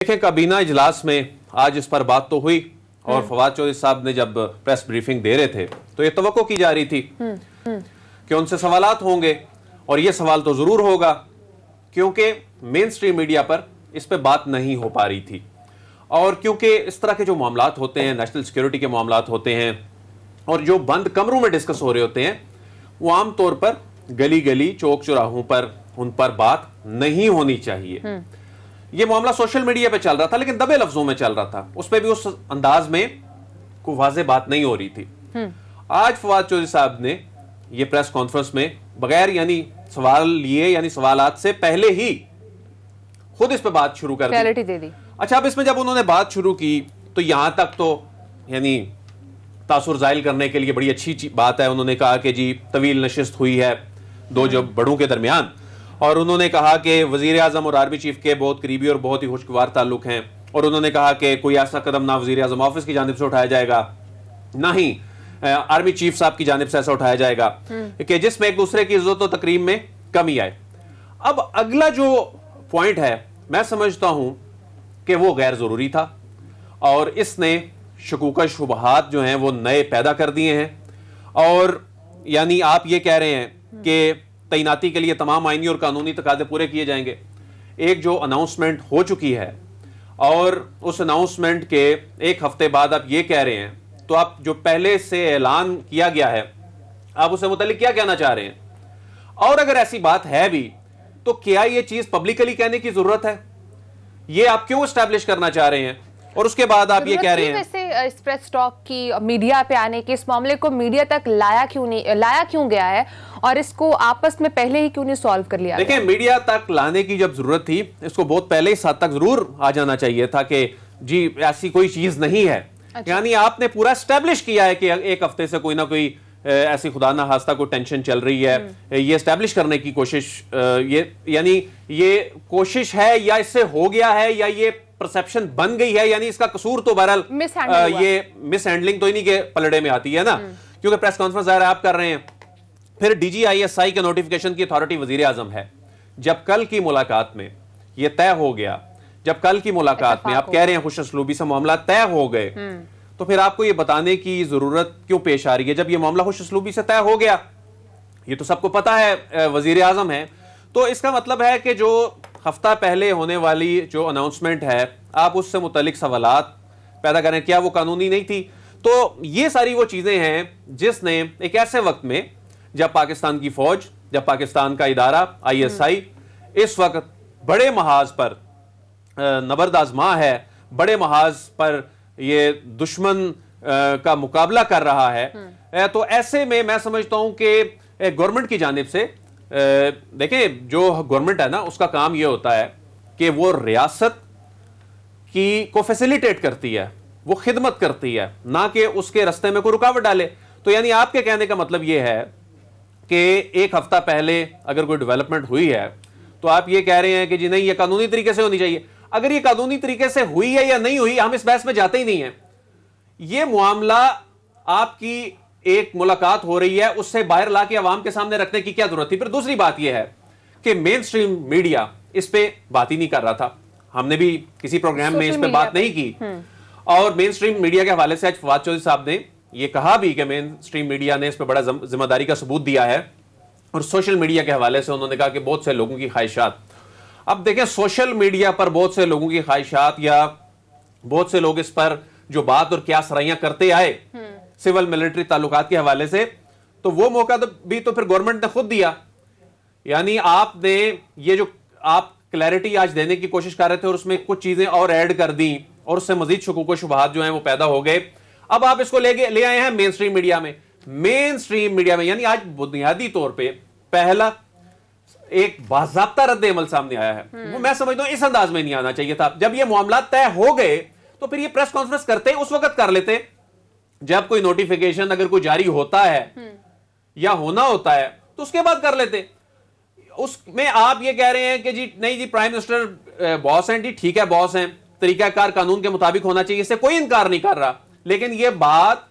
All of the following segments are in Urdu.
دیکھیں کابینہ اجلاس میں آج اس پر بات تو ہوئی اور فواد چودھری صاحب نے جب پریس بریفنگ دے رہے تھے تو یہ توقع کی جا رہی تھی کہ ان سے سوالات ہوں گے اور یہ سوال تو ضرور ہوگا کیونکہ مین سٹریم میڈیا پر اس پہ بات نہیں ہو پا رہی تھی اور کیونکہ اس طرح کے جو معاملات ہوتے ہیں نیشنل سیکیورٹی کے معاملات ہوتے ہیں اور جو بند کمروں میں ڈسکس ہو رہے ہوتے ہیں وہ عام طور پر گلی گلی چوک چوراہوں پر ان پر بات نہیں ہونی چاہیے. یہ معاملہ سوشل میڈیا پہ چل رہا تھا لیکن دبے لفظوں میں چل رہا تھا, اس پہ بھی اس انداز میں کوئی واضح بات نہیں ہو رہی تھی. آج فواد چودھری صاحب نے یہ پریس کانفرنس میں بغیر یعنی سوال لیے یعنی سوالات سے پہلے ہی خود اس پہ بات شروع کر دی. اچھا اب اس میں جب انہوں نے بات شروع کی تو یہاں تک تو یعنی تاثر زائل کرنے کے لیے بڑی اچھی بات ہے. انہوں نے کہا کہ جی طویل نشست ہوئی ہے دو جو بڑوں کے درمیان اور انہوں نے کہا کہ وزیر اعظم اور آرمی چیف کے بہت قریبی اور بہت ہی خوشگوار تعلق ہیں اور انہوں نے کہا کہ کوئی ایسا قدم نہ وزیر اعظم آفس کی جانب سے اٹھایا جائے گا نہ ہی آرمی چیف صاحب کی جانب سے ایسا اٹھایا جائے گا کہ جس میں ایک دوسرے کی عزت و تکریم میں کمی آئے. اب اگلا جو پوائنٹ ہے میں سمجھتا ہوں کہ وہ غیر ضروری تھا اور اس نے شکوک و شبہات جو ہیں وہ نئے پیدا کر دیے ہیں اور یعنی آپ یہ کہہ رہے ہیں کہ تعیناتی کے لیے تمام آئینی اور قانونی تقاضے پورے کیے جائیں گے. ایک جو اناؤنسمنٹ ہو چکی ہے اور اس اناؤنسمنٹ کے ایک ہفتے بعد آپ یہ کہہ رہے ہیں تو آپ جو پہلے سے اعلان کیا گیا ہے آپ اسے متعلق کیا کہنا چاہ رہے ہیں اور اگر ایسی بات ہے بھی تو کیا یہ چیز پبلکلی کہنے کی ضرورت ہے؟ یہ آپ کیوں اسٹیبلش کرنا چاہ رہے ہیں اور اس کے بعد آپ یہ کہہ رہے ہیں ویسے اس پریس ٹاک کی میڈیا پہ آنے کی اس معاملے کو میڈیا تک لایا کیوں گیا ہے اور اس کو آپس میں پہلے ہی کیوں نہیں سالو کر لیا؟ دیکھیں میڈیا تک لانے کی جب ضرورت تھی اس کو بہت پہلے اس حد تک ضرور آ جانا چاہیے تھا کہ جی ایسی کوئی چیز نہیں ہے. یعنی آپ نے پورا اسٹیبلش کیا ہے کہ ایک ہفتے سے کوئی نہ کوئی ایسی خدا نہ خواستہ کوئی ٹینشن چل رہی ہے. یہ اسٹیبلش کرنے کی کوشش یعنی یہ کوشش ہے یا اس سے ہو گیا ہے یا یہ پرسپشن بن گئی ہے یعنی اس کا قصور تو بہرحال یہ مس ہینڈلنگ تو انہی کے پلڑے میں آتی ہے نا کیونکہ پریس کانفرنس ظاہر آپ کر رہے ہیں. پھر D G I S I کے نوٹیفیکیشن کی اتھارٹی وزیر اعظم ہے. جب کل کی ملاقات میں یہ طے ہو گیا جب کل کی ملاقات میں آپ کہہ رہے ہیں خوش اسلوبی سے معاملات طے ہو گئے تو پھر آپ کو یہ بتانے کی ضرورت کیوں پیش آ رہی ہے جب یہ معاملہ خوش اسلوبی سے طے ہو گیا؟ یہ تو سب کو پتا ہے وزیر اعظم ہے تو اس کا مطلب ہے کہ جو ہفتہ پہلے ہونے والی جو اناؤنسمنٹ ہے آپ اس سے متعلق سوالات پیدا کریں کیا وہ قانونی نہیں تھی؟ تو یہ ساری وہ چیزیں ہیں جس نے ایک ایسے وقت میں جب پاکستان کی فوج جب پاکستان کا ادارہ آئی ایس آئی اس وقت بڑے محاذ پر نبرد آزما ہے بڑے محاذ پر یہ دشمن کا مقابلہ کر رہا ہے تو ایسے میں سمجھتا ہوں کہ گورنمنٹ کی جانب سے دیکھیں جو گورنمنٹ ہے نا اس کا کام یہ ہوتا ہے کہ وہ ریاست کو فیسیلیٹیٹ کرتی ہے وہ خدمت کرتی ہے نہ کہ اس کے رستے میں کوئی رکاوٹ ڈالے. تو یعنی آپ کے کہنے کا مطلب یہ ہے کہ ایک ہفتہ پہلے اگر کوئی ڈیولپمنٹ ہوئی ہے تو آپ یہ کہہ رہے ہیں کہ جی نہیں یہ قانونی طریقے سے ہونی چاہیے. اگر یہ قانونی طریقے سے ہوئی ہے یا نہیں ہوئی ہم اس بحث میں جاتے ہی نہیں ہیں. یہ معاملہ آپ کی ایک ملاقات ہو رہی ہے اس سے باہر لا کے عوام کے سامنے رکھنے کی کیا ضرورت تھی؟ پھر دوسری بات یہ ہے کہ مین سٹریم میڈیا اس پہ بات ہی نہیں کر رہا تھا. ہم نے بھی کسی پروگرام میں اس پہ بات نہیں کی اور مین سٹریم میڈیا کے حوالے سے آج فواد چودھری صاحب نے یہ کہا بھی کہ مین سٹریم میڈیا نے اس پہ بڑا ذمہ داری کا ثبوت دیا ہے اور سوشل میڈیا کے حوالے سے انہوں نے کہا کہ بہت سے لوگوں کی خواہشات. اب دیکھیں سوشل میڈیا پر بہت سے لوگوں کی خواہشات یا بہت سے لوگ اس پر جو بات اور کیا سرائیاں کرتے آئے سول ملٹری تعلقات کے حوالے سے تو وہ موقع بھی تو پھر گورنمنٹ نے خود دیا. یعنی آپ نے یہ جو آپ کلیئرٹی آج دینے کی کوشش کر رہے تھے اور اس میں کچھ چیزیں اور ایڈ کر دیں اور اس سے مزید شکوک و شبہات جو ہیں وہ پیدا ہو گئے. اب آپ اس کو لے آئے ہیں مین سٹریم میڈیا میں یعنی آج بنیادی طور پہ پہلا ایک باضابطہ رد عمل سامنے آیا ہے. وہ میں سمجھتا ہوں اس انداز میں نہیں آنا چاہیے تھا. جب یہ معاملات طے ہو گئے تو پھر یہ پریس کانفرنس کرتے اس وقت کر لیتے جب کوئی نوٹیفیکیشن اگر کوئی جاری ہوتا ہے یا ہونا ہوتا ہے تو اس کے بعد کر لیتے. اس میں آپ یہ کہہ رہے ہیں کہ جی نہیں جی پرائم منسٹر باس ہیں جی ٹھیک ہے باس ہیں طریقہ کار قانون کے مطابق ہونا چاہیے اس سے کوئی انکار نہیں کر رہا لیکن یہ بات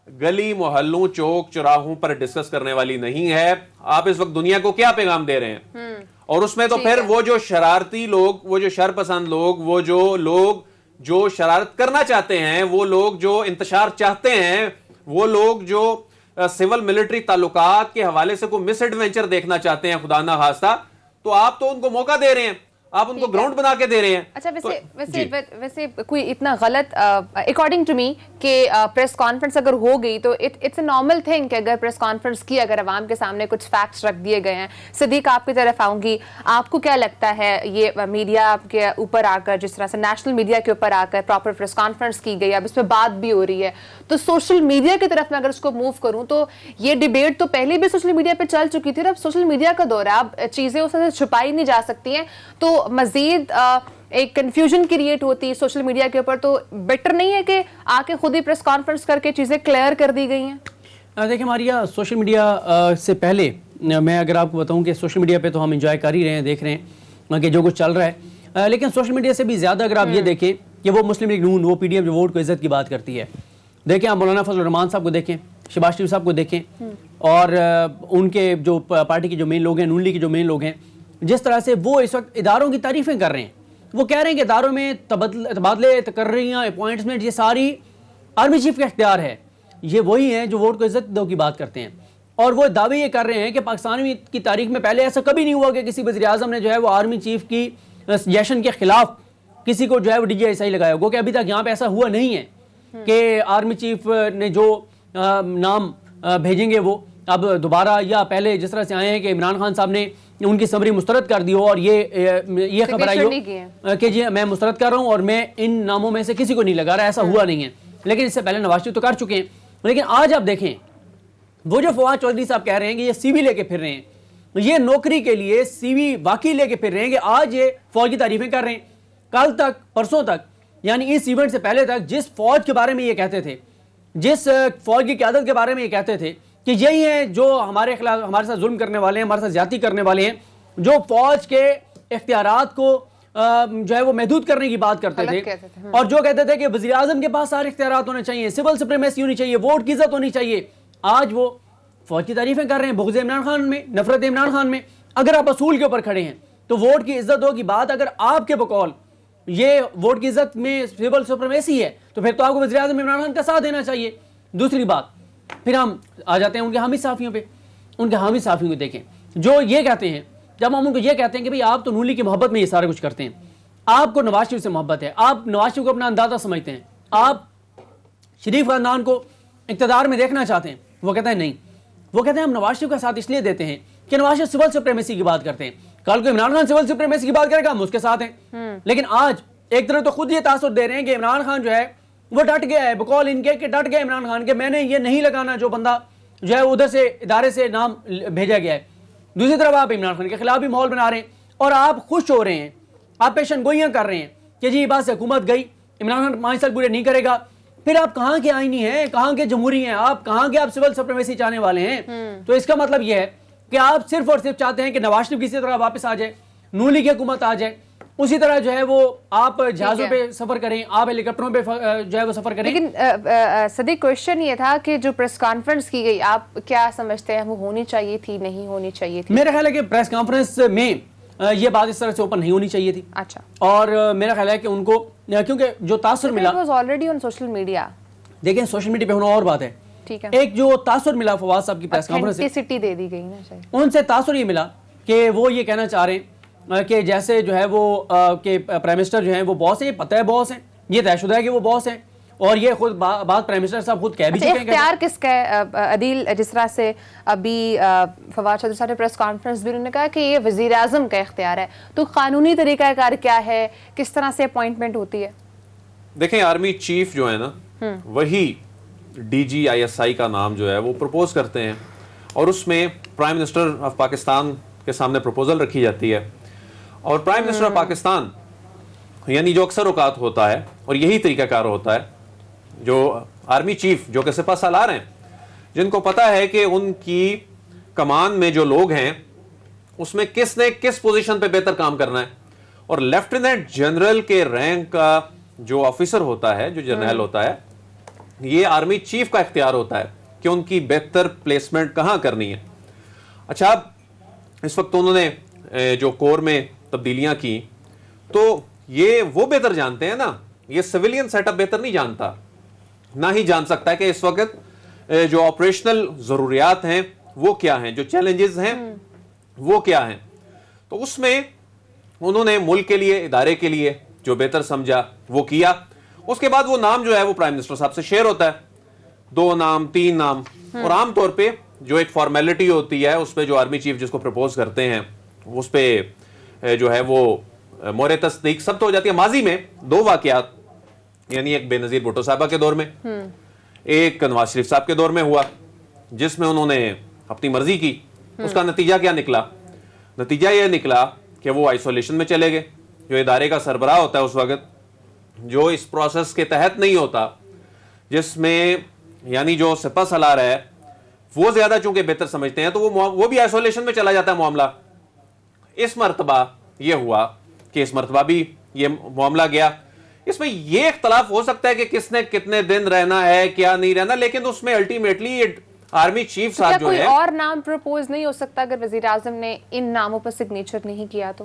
گلی محلوں چوک چوراہوں پر ڈسکس کرنے والی نہیں ہے. آپ اس وقت دنیا کو کیا پیغام دے رہے ہیں اور اس میں تو پھر وہ جو شرارتی لوگ, وہ جو شرپسند لوگ, وہ جو لوگ جو شرارت کرنا چاہتے ہیں, وہ لوگ جو انتشار چاہتے ہیں, وہ لوگ جو سول ملٹری تعلقات کے حوالے سے کوئی مس ایڈونچر دیکھنا چاہتے ہیں خدا نہ خواستہ, تو آپ تو ان کو موقع دے رہے ہیں, آپ ان کو گراؤنڈ بنا کے دے رہے ہیں. اچھا ویسے کوئی اتنا غلط اکارڈنگ ٹو می کہ پریس کانفرنس اگر ہو گئی تو اٹس اے نارمل تھنگ کہ اگر پریس کانفرنس کی, اگر عوام کے سامنے کچھ فیکٹس رکھ دیے گئے ہیں. صدیق آپ کی طرف آؤں گی, آپ کو کیا لگتا ہے یہ میڈیا کے اوپر آ کر, جس طرح سے نیشنل میڈیا کے اوپر آ کر پراپر پریس کانفرنس کی گئی, اب اس پہ بات بھی ہو رہی ہے, تو سوشل میڈیا کی طرف میں اگر اس کو موو کروں تو یہ ڈیبیٹ تو پہلے بھی سوشل میڈیا پہ چل چکی تھی, اور اب سوشل میڈیا کا دور ہے, اب چیزیں اس سے چھپائی نہیں جا سکتی ہیں, تو مزید ایک کنفیوژن کریٹ ہوتی ہے سوشل میڈیا کے اوپر. تو بیٹر نہیں ہے کہ آ کے خود ہی پریس کانفرنس کر کے چیزیں کلیئر کر دی گئی ہیں؟ دیکھیں ماریا, سوشل میڈیا سے پہلے میں اگر آپ کو بتاؤں کہ سوشل میڈیا پہ تو ہم انجوائے کر ہی رہے ہیں, دیکھ رہے ہیں کہ جو کچھ چل رہا ہے, لیکن سوشل میڈیا سے بھی زیادہ اگر آپ یہ دیکھیں کہ وہ مسلم لیگ نون, وہ پی ڈی ایم جو ووٹ کو عزت کی بات کرتی ہے, دیکھیں آپ مولانا فضل الرحمان صاحب کو دیکھیں, شہباز شریف صاحب کو دیکھیں, اور ان کے جو پارٹی کے جو مین لوگ ہیں, نون لیگ کے جو مین لوگ ہیں, جس طرح سے وہ اس وقت اداروں کی تعریفیں کر رہے ہیں. وہ کہہ رہے ہیں کہ اداروں میں تبادلے, تقرریاں, اپوائنٹمنٹ, یہ ساری آرمی چیف کا اختیار ہے. یہ وہی ہیں جو ووٹ کو عزت دو کی بات کرتے ہیں, اور وہ دعوے یہ کر رہے ہیں کہ پاکستان کی تاریخ میں پہلے ایسا کبھی نہیں ہوا کہ کسی وزیر اعظم نے جو ہے وہ آرمی چیف کی سجیشن کے خلاف کسی کو جو ہے وہ ڈی جی ایس آئی لگایا ہو, کہ ابھی تک یہاں پہ ایسا ہوا نہیں ہے کہ آرمی چیف نے جو نام بھیجیں گے وہ اب دوبارہ, یا پہلے جس طرح سے آئے ہیں کہ عمران خان صاحب نے ان کی سمری مسترد کر دی ہو, اور یہ خبر آئی ہو کہ جی میں مسترد کر رہا ہوں اور میں ان ناموں میں سے کسی کو نہیں لگا رہا, ایسا ہوا نہیں ہے. لیکن اس سے پہلے نواز شریف تو کر چکے ہیں. لیکن آج آپ دیکھیں وہ جو فواد چودھری صاحب کہہ رہے ہیں کہ یہ سی وی لے کے پھر رہے ہیں, یہ نوکری کے لیے سی وی واقعی لے کے پھر رہے ہیں, کہ آج یہ فوج کی تعریفیں کر رہے ہیں. کل تک, پرسوں تک, یعنی اس ایونٹ سے پہلے تک جس فوج کے بارے میں یہ کہتے تھے, جس فوج کی قیادت کے بارے میں یہ کہتے تھے کہ یہی ہیں جو ہمارے خلاف, ہمارے ساتھ ظلم کرنے والے ہیں, ہمارے ساتھ زیادتی کرنے والے ہیں, جو فوج کے اختیارات کو جو ہے وہ محدود کرنے کی بات کرتے تھے, اور جو کہتے تھے کہ وزیر اعظم کے پاس سارے اختیارات ہونے چاہیے, سول سپریمیسی ہونی چاہیے, ووٹ کی عزت ہونی چاہیے, آج وہ فوج کی تعریفیں کر رہے ہیں بغض عمران خان میں, نفرت عمران خان میں. اگر آپ اصول کے اوپر کھڑے ہیں تو ووٹ کی عزت ہو کی بات, اگر آپ کے بقول یہ ووٹ کی عزت میں سول سپریمیسی ہے تو پھر تو آپ کو وزیر اعظم عمران خان کا ساتھ دینا چاہیے. دوسری بات, پھر ہم آ جاتے ہیں ان کے حامی صحافیوں پہ. ان کے حامی صحافیوں کو دیکھیں جو یہ کہتے ہیں, جب ہم ان کو یہ کہتے ہیں کہ بھئی آپ تو نون لیگ کی محبت میں یہ سارا کچھ کرتے ہیں, آپ کو نواز شریف سے محبت ہے, آپ نواز شریف کو اپنا اندازہ سمجھتے ہیں, آپ شریف خاندان کو اقتدار میں دیکھنا چاہتے ہیں, وہ کہتے ہیں نہیں, وہ کہتے ہیں ہم نواز شریف کا ساتھ اس لیے دیتے ہیں کہ نواز شریف سول سپریمیسی کی بات کرتے ہیں, کل کو عمران خان سول سپریمیسی کی بات کرے گا ہم اس کے ساتھ ہیں. لیکن آج ایک طرف تو خود یہ تاثر دے رہے ہیں کہ عمران خان جو ہے وہ ڈٹ گیا ہے, بقول ان کے کہ ڈٹ گیا عمران خان کہ میں نے یہ نہیں لگانا جو بندہ جو ہے ادھر سے ادارے سے نام بھیجا گیا ہے. دوسری طرف آپ عمران خان کے خلاف بھی ماحول بنا رہے ہیں, اور آپ خوش ہو رہے ہیں, آپ پیشن گوئیاں کر رہے ہیں کہ جی بات سے حکومت گئی, عمران خان 5 سال پورے نہیں کرے گا. پھر آپ کہاں کے آئینی ہیں, کہاں کے جمہوری ہیں, آپ کہاں کے آپ سول سپریمیسی چاہنے والے ہیں؟ تو اس کا مطلب یہ ہے کہ آپ صرف اور صرف چاہتے ہیں کہ نواز شریف کسی طرح واپس آ جائے, نون لیگ کی حکومت آ جائے, اسی طرح جو ہے وہ آپ جہازوں پہ سفر کریں, آپ ہیلی کاپٹروں پہ جو ہے وہ سفر کریں. لیکن صدیق کوشچن یہ تھا کہ جو پریس کانفرنس کی گئی, آپ کیا سمجھتے ہیں وہ ہونی چاہیے تھی, نہیں ہونی چاہیے تھی؟ میرا خیال ہے کہ پریس کانفرنس میں یہ بات اس طرح سے اوپن نہیں ہونی چاہیے تھی. اچھا. اور میرا خیال ہے کہ ان کو, کیونکہ جو تاثر ملا, آلریڈی آن سوشل میڈیا, دیکھیں سوشل میڈیا پہ ہونا اور بات ہے, ٹھیک ہے, ایک جو تاثر ملا فواد صاحب کی پریس کانفرنس سے دے دی گئی نا, ان سے تاثر یہ ملا کہ وہ یہ کہنا چاہ رہے ہیں کہ جیسے جو ہے وہ کہ پرائم منسٹر جو ہیں وہ باس ہیں, یہ پتہ ہے باس ہیں, یہ طے شدہ ہے کہ وہ باس ہیں, اور یہ خود بات پرائم منسٹر صاحب خود کہہ بھی چکے ہیں. اختیار کس کا ہے عدیل؟ جس طرح سے ابھی فواد چودھری صاحب نے پریس کانفرنس بھی انہوں نے کہا کہ یہ وزیر اعظم کا اختیار ہے, تو قانونی طریقہ کار کیا ہے, کس طرح سے اپوائنٹمنٹ ہوتی ہے؟ دیکھیں آرمی چیف جو ہے نا, وہی D G I S I کا نام جو ہے وہ پروپوز کرتے ہیں, اور اس میں پرائم منسٹر آف پاکستان کے سامنے پروپوزل رکھی جاتی ہے, اور پرائم منسٹر آف پاکستان یعنی جو اکثر اوقات ہوتا ہے, اور یہی طریقہ کار ہوتا ہے, جو آرمی چیف جو کہ سپہ سالار ہیں, جن کو پتا ہے کہ ان کی کمان میں جو لوگ ہیں اس میں کس نے کس پوزیشن پہ بہتر کام کرنا ہے, اور لیفٹیننٹ جنرل کے رینک کا جو آفیسر ہوتا ہے, جو جرنیل ہوتا ہے, یہ آرمی چیف کا اختیار ہوتا ہے کہ ان کی بہتر پلیسمنٹ کہاں کرنی ہے. اچھا, اب اس وقت انہوں نے جو کور میں تبدیلیاں کی تو یہ وہ بہتر جانتے ہیں نا, یہ سویلین سیٹ اپ بہتر نہیں جانتا, نہ ہی جان سکتا ہے کہ اس وقت جو آپریشنل ضروریات ہیں وہ کیا ہیں, جو چیلنجز ہیں وہ کیا ہیں. تو اس میں انہوں نے ملک کے لیے, ادارے کے لیے جو بہتر سمجھا وہ کیا. اس کے بعد وہ نام جو ہے وہ پرائم منسٹر صاحب سے شیئر ہوتا ہے, 2 نام 3 نام, اور عام طور پہ جو ایک فارمیلٹی ہوتی ہے اس پہ جو آرمی چیف جس کو پرپوز کرتے ہیں اس پہ جو ہے وہ مہر تصدیق سب تو ہو جاتی ہے. ماضی میں 2 واقعات, یعنی ایک بے نظیر بھٹو صاحبہ کے دور میں, ایک نواز شریف صاحب کے دور میں ہوا, جس میں انہوں نے اپنی مرضی کی. اس کا نتیجہ کیا نکلا؟ نتیجہ یہ نکلا کہ وہ آئسولیشن میں چلے گئے. جو ادارے کا سربراہ ہوتا ہے اس وقت, جو اس پروسیس کے تحت نہیں ہوتا, جس میں یعنی جو سپہ سالار ہے وہ زیادہ چونکہ بہتر سمجھتے ہیں, تو وہ بھی آئسولیشن میں چلا جاتا ہے معاملہ. اس مرتبہ یہ ہوا کہ اس مرتبہ بھی یہ معاملہ گیا. اس میں یہ اختلاف ہو سکتا ہے کہ کس نے کتنے دن رہنا ہے, کیا نہیں رہنا, لیکن اس میں الٹیمیٹلی آرمی چیف صاحب جو ہے, کوئی اور نام پروپوز نہیں ہو سکتا اگر وزیر اعظم نے ان ناموں پر سگنیچر نہیں کیا تو؟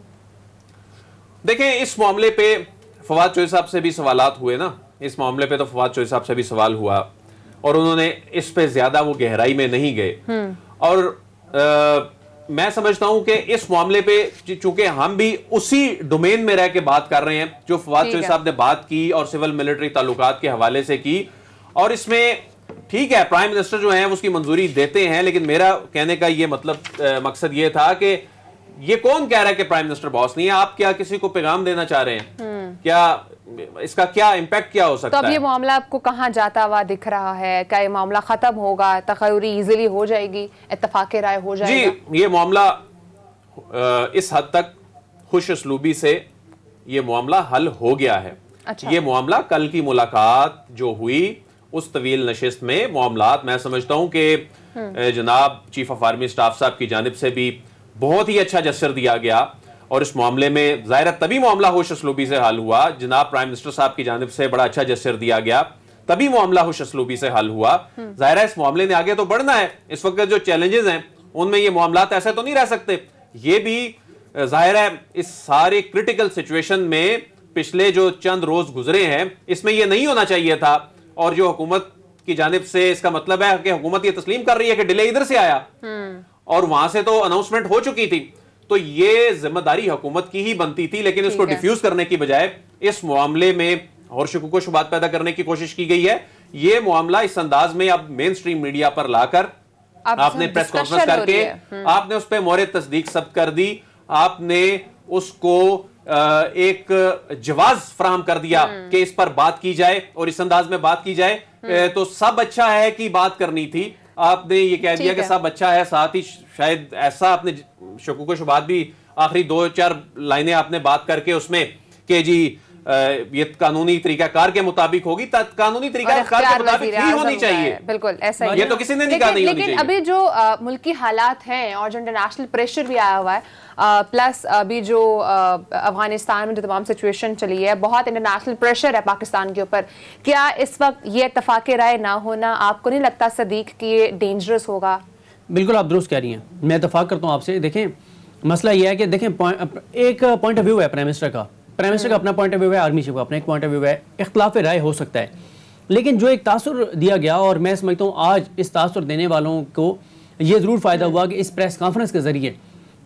دیکھیں اس معاملے پہ فواد چوہدری صاحب سے بھی سوالات ہوئے نا, اس معاملے پہ تو فواد چوہدری صاحب سے بھی سوال ہوا اور انہوں نے اس پہ زیادہ وہ گہرائی میں نہیں گئے. اور میں سمجھتا ہوں کہ اس معاملے پہ چونکہ ہم بھی اسی ڈومین میں رہ کے بات کر رہے ہیں جو فواد چوہدری صاحب نے بات کی اور سول ملٹری تعلقات کے حوالے سے کی, اور اس میں ٹھیک ہے پرائم منسٹر جو ہیں اس کی منظوری دیتے ہیں, لیکن میرا کہنے کا یہ مقصد یہ تھا کہ یہ کون کہہ رہا ہے کہ پرائم منسٹر باس نہیں ہے؟ آپ کیا کسی کو پیغام دینا چاہ رہے ہیں؟ کیا اس کا کیا امپیکٹ کیا ہو سکتا ہے؟ تو اب یہ معاملہ آپ کو کہاں جاتا ہوا دکھ رہا ہے؟ کیا یہ معاملہ ختم ہوگا, تخیری ایزیلی ہو جائے گی, اتفاق رائے ہو جائے گا؟ جی, یہ معاملہ اس حد تک خوش اسلوبی سے یہ معاملہ حل ہو گیا ہے. یہ معاملہ کل کی ملاقات جو ہوئی اس طویل نشست میں معاملات, میں سمجھتا ہوں کہ جناب چیف آف آرمی سٹاف صاحب کی جانب سے بھی بہت ہی اچھا جسر دیا گیا, اور اس معاملے میں ظاہر تبھی معاملہ ہوش اسلوبی سے حل ہوا. جناب پرائم منسٹر صاحب کی جانب سے بڑا اچھا جسر دیا گیا, تبھی معاملہ ہوش اسلوبی سے حل ہوا. ظاہر ہے اس معاملے نے آگے تو بڑھنا ہے, اس وقت جو چیلنجز ہیں ان میں یہ معاملات ایسے تو نہیں رہ سکتے. یہ بھی ظاہر ہے اس سارے کرٹیکل سچویشن میں پچھلے جو چند روز گزرے ہیں اس میں یہ نہیں ہونا چاہیے تھا, اور جو حکومت کی جانب سے اس کا مطلب ہے کہ حکومت یہ تسلیم کر رہی ہے کہ ڈیلے ادھر سے آیا اور وہاں سے تو اناؤنسمنٹ ہو چکی تھی, تو یہ ذمہ داری حکومت کی ہی بنتی تھی. لیکن اس کو ڈیفیوز کرنے کی بجائے اس معاملے میں اور شکوک و شبہات پیدا کرنے کی کوشش کی گئی ہے. یہ معاملہ اس انداز میں اب مین سٹریم میڈیا پر لا کر آپ نے پریس کانفرنس کر کے آپ نے اس پہ مہر تصدیق ثبت کر دی, آپ نے اس کو ایک جواز فراہم کر دیا کہ اس پر بات کی جائے اور اس انداز میں بات کی جائے. تو سب اچھا ہے کہ بات کرنی تھی, آپ نے یہ کہہ دیا کہ سب اچھا ہے, ساتھ ہی شاید ایسا آپ نے شکوک و شبہات بھی آخری 2-4 لائنیں آپ نے بات کر کے اس میں کہ جی یہ قانونی طریقہ کار کے مطابق ہوگی, قانونی طریقہ کار کے مطابق ہی ہونی چاہیے. بالکل ایسا ہی, یہ تو کسی نے نہیں کہا نہیں ہونی چاہیے. لیکن ابھی جو ملکی حالات ہیں اور جو انٹرنیشنل پریشر بھی آیا ہوا ہے, پلس ابھی جو افغانستان میں جو تمام سچویشن چلی ہے, بہت انٹرنیشنل پریشر ہے پاکستان کے اوپر, کیا اس وقت یہ اتفاق رائے نہ ہونا آپ کو نہیں لگتا صدیق کہ یہ ڈینجرس ہوگا؟ بالکل آپ درست کہہ رہی ہیں, میں اتفاق کرتا ہوں آپ سے. دیکھیں مسئلہ یہ ہے کہ دیکھیں ایک پوائنٹ آف ویو ہے پرائم منسٹر کا اپنا پوائنٹ آف ویو ہے, آرمی چیف کا اپنا ایک پوائنٹ آف ویو ہے, اختلاف رائے ہو سکتا ہے. لیکن جو ایک تاثر دیا گیا, اور میں سمجھتا ہوں آج اس تاثر دینے والوں کو یہ ضرور فائدہ ہوا کہ اس پریس کانفرنس کے ذریعے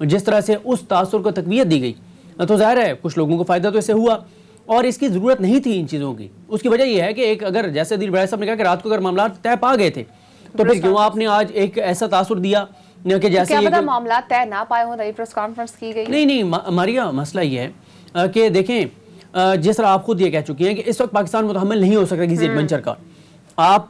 جس طرح سے اس تاثر کو تقویت دی گئی, تو ظاہر ہے کچھ لوگوں کو فائدہ تو اس سے ہوا, اور اس کی ضرورت نہیں تھی ان چیزوں کی. اس کی وجہ یہ ہے کہ ایک اگر جیسے دل بڑا صاحب نے کہا کہ رات کو اگر معاملات طے پا گئے تھے تو پھر کیوں آپ نے آج ایک ایسا تاثر دیا کہ جیسے کیا پتہ معاملات طے نہ پائے ہوں, پریس کانفرنس کی گئی؟ نہیں ماریا, مسئلہ یہ ہے کہ دیکھیں جس طرح آپ خود یہ کہہ چکی ہیں کہ اس وقت پاکستان متحمل نہیں ہو سکتا کسی ایڈونچر کا. آپ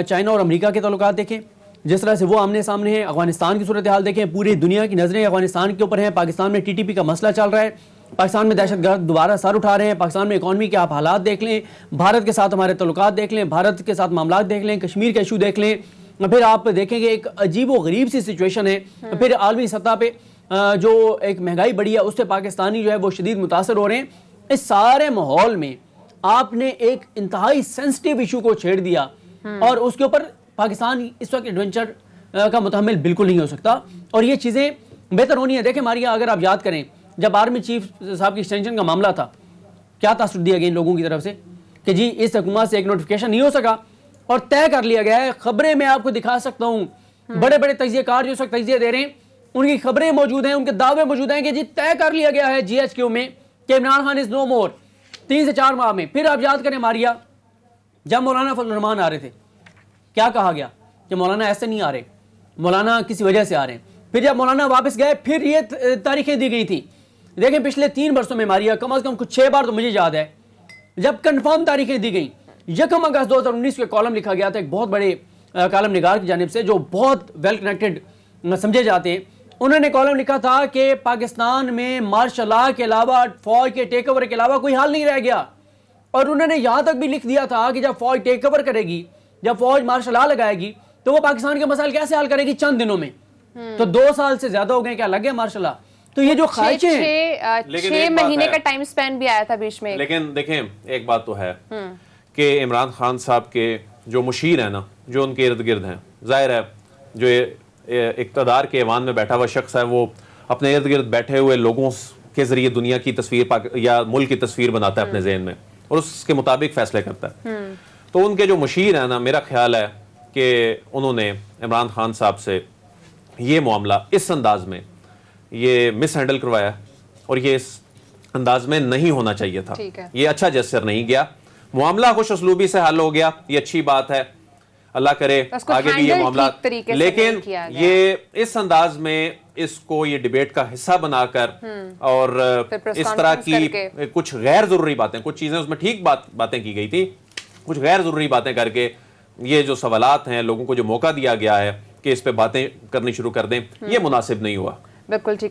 چائنا اور امریکہ کے تعلقات دیکھیں, جس طرح سے وہ آمنے سامنے ہیں. افغانستان کی صورتحال دیکھیں, پوری دنیا کی نظریں افغانستان کے اوپر ہیں. پاکستان میں TTP کا مسئلہ چل رہا ہے, پاکستان میں دہشت گرد دوبارہ سر اٹھا رہے ہیں. پاکستان میں اکانومی کے آپ حالات دیکھ لیں, بھارت کے ساتھ ہمارے تعلقات دیکھ لیں, بھارت کے ساتھ معاملات دیکھ لیں, کشمیر کا ایشو دیکھ لیں, پھر آپ دیکھیں کہ ایک عجیب و غریب سی سچویشن ہے. پھر عالمی سطح پہ جو ایک مہنگائی بڑھی ہے اس سے پاکستانی جو ہے وہ شدید متاثر ہو رہے ہیں. اس سارے ماحول میں آپ نے ایک انتہائی سینسٹیو ایشو کو چھیڑ دیا, اور اس کے اوپر پاکستان اس وقت ایڈونچر کا متحمل بالکل نہیں ہو سکتا. اور یہ چیزیں بہتر ہونی ہے. دیکھیں ماریا، اگر آپ یاد کریں جب آرمی چیف صاحب کی ایکسٹینشن کا معاملہ تھا، کیا تاثر دیا گیا ان لوگوں کی طرف سے کہ جی اس حکومت سے ایک نوٹیفیکیشن نہیں ہو سکا اور طے کر لیا گیا ہے. خبریں میں آپ کو دکھا سکتا ہوں، بڑے بڑے تجزیہ کار جو اس وقت تجزیے دے رہے ہیں ان کی خبریں موجود ہیں، ان کے دعوے موجود ہیں کہ جی طے کر لیا گیا ہے جی ایچ کیو میں کہ عمران خان از نو مور 3 سے 4 ماہ میں. پھر آپ یاد کریں ماریا، جب مولانا فضل الرحمان آ رہے تھے کیا کہا گیا کہ مولانا ایسے نہیں آ رہے، مولانا کسی وجہ سے آ رہے ہیں. پھر جب مولانا واپس گئے پھر یہ تاریخیں دی گئی تھی. دیکھیں پچھلے 3 برسوں میں ماریا کم از کم کچھ 6 بار تو مجھے یاد ہے جب کنفرم تاریخیں دی گئیں. 1 اگست 2019 کے کالم لکھا گیا تھا ایک بہت بڑے کالم نگار کی جانب سے جو بہت ویل کنیکٹڈ سمجھے جاتے ہیں. انہوں نے کالم لکھا تھا کہ پاکستان میں مارشل لاء کے علاوہ، فوج کے ٹیک اوور کے علاوہ کوئی حل نہیں رہ گیا. اور انہوں نے یہاں تک بھی لکھ دیا تھا کہ جب فوج ٹیک اوور کرے گی، جب فوج مارشل لاء لگائے گی تو وہ پاکستان کے مسائل کیسے حل کرے گی؟ چند دنوں میں. تو 2 سال سے زیادہ ہو گئے کیا لگ گیا مارشل لاء. تو یہ جو خواہشیں ہیں، 6 مہینے کا ٹائم سپین بھی آیا تھا بیچ میں. لیکن دیکھیں ایک بات تو ہے کہ عمران خان صاحب کے جو مشیر ہیں نا، جو ان کے ارد گرد ہیں، ظاہر ہے جو اقتدار کے ایوان میں بیٹھا ہوا شخص ہے وہ اپنے ارد گرد بیٹھے ہوئے لوگوں کے ذریعے دنیا کی تصویر یا ملک کی تصویر بناتا ہے اپنے ذہن میں اور اس کے مطابق فیصلے کرتا ہے. تو ان کے جو مشیر ہیں نا، میرا خیال ہے کہ انہوں نے عمران خان صاحب سے یہ معاملہ اس انداز میں یہ مس ہینڈل کروایا اور یہ اس انداز میں نہیں ہونا چاہیے تھا. یہ اچھا جسر نہیں گیا. معاملہ خوش اسلوبی سے حل ہو گیا، یہ اچھی بات ہے، اللہ کرے آگے بھی یہ معاملات. لیکن یہ اس انداز میں اس کو یہ ڈیبیٹ کا حصہ بنا کر اور اس طرح کی کچھ غیر ضروری باتیں، کچھ چیزیں اس میں ٹھیک باتیں کی گئی تھی، کچھ غیر ضروری باتیں کر کے یہ جو سوالات ہیں لوگوں کو جو موقع دیا گیا ہے کہ اس پہ باتیں کرنی شروع کر دیں، یہ مناسب نہیں ہوا. بالکل ٹھیک ہے.